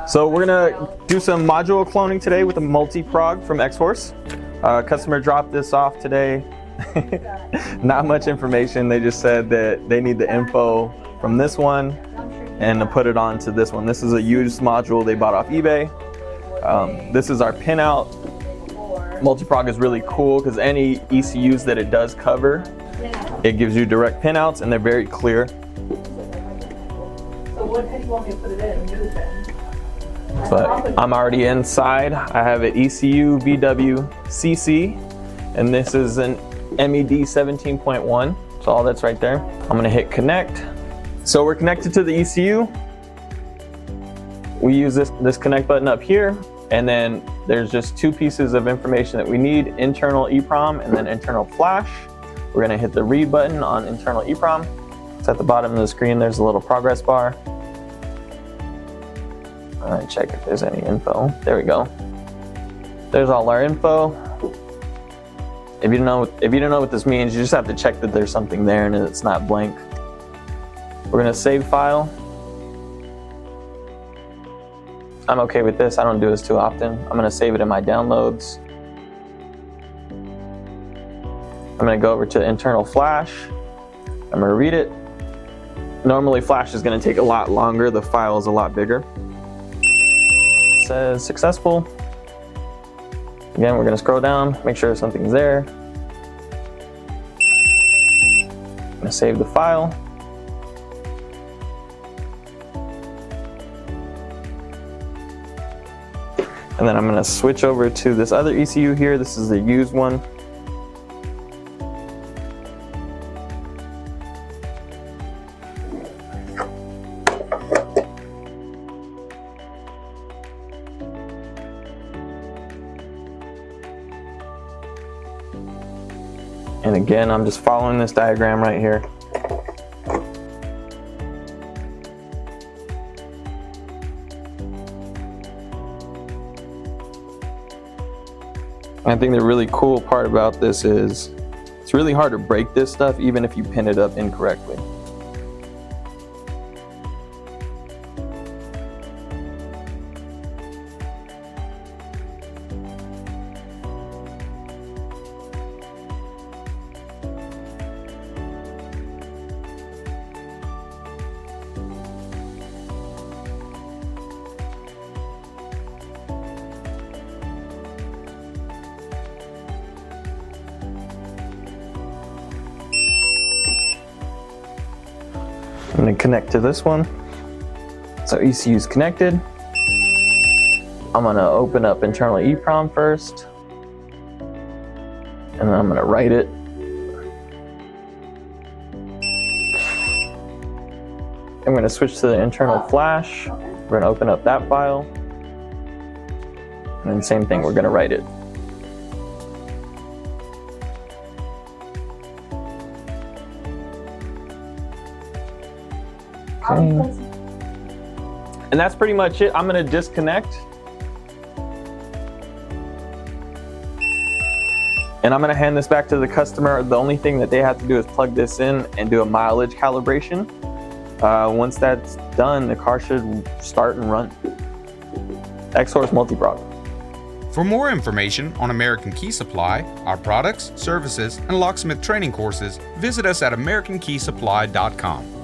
So we're gonna do some module cloning today with a MultiProg from Xhorse. Customer dropped this off today. Not much information. They just said that they need the info from this one and to put it onto this one. This is a used module they bought off eBay. This is our pinout. MultiProg is really cool because any ECUs that it does cover, it gives you direct pinouts and they're very clear. So what do you want me to put it in? Use it. But I'm already inside. I have an ECU VW CC, and this is an MED 17.1. So all that's right there. I'm gonna hit connect. So we're connected to the ECU. We use this connect button up here, and then there's just two pieces of information that we need: internal EEPROM and then internal flash. We're gonna hit the read button on internal EEPROM. It's at the bottom of the screen. There's a little progress bar. All right, check if there's any info. There we go. There's all our info. If you don't know what this means, you just have to check that there's something there and it's not blank. We're gonna save file. I'm okay with this. I don't do this too often. I'm gonna save it in my downloads. I'm gonna go over to internal flash. I'm gonna read it. Normally flash is gonna take a lot longer. The file is a lot bigger. It says successful. Again, we're gonna scroll down, make sure something's there. I'm gonna save the file. And then I'm gonna switch over to this other ECU here. This is the used one. And again, I'm just following this diagram right here. I think the really cool part about this is it's really hard to break this stuff even if you pin it up incorrectly. I'm going to connect to this one. So ECU is connected. I'm going to open up internal EEPROM first. And then I'm going to write it. I'm going to switch to the internal flash. We're going to open up that file. And then same thing, we're going to write it. Okay. And that's pretty much it. I'm going to disconnect. And I'm going to hand this back to the customer. The only thing that they have to do is plug this in and do a mileage calibration. Once that's done, the car should start and run. Xhorse MultiProg. For more information on American Key Supply, our products, services, and locksmith training courses, visit us at americankeysupply.com.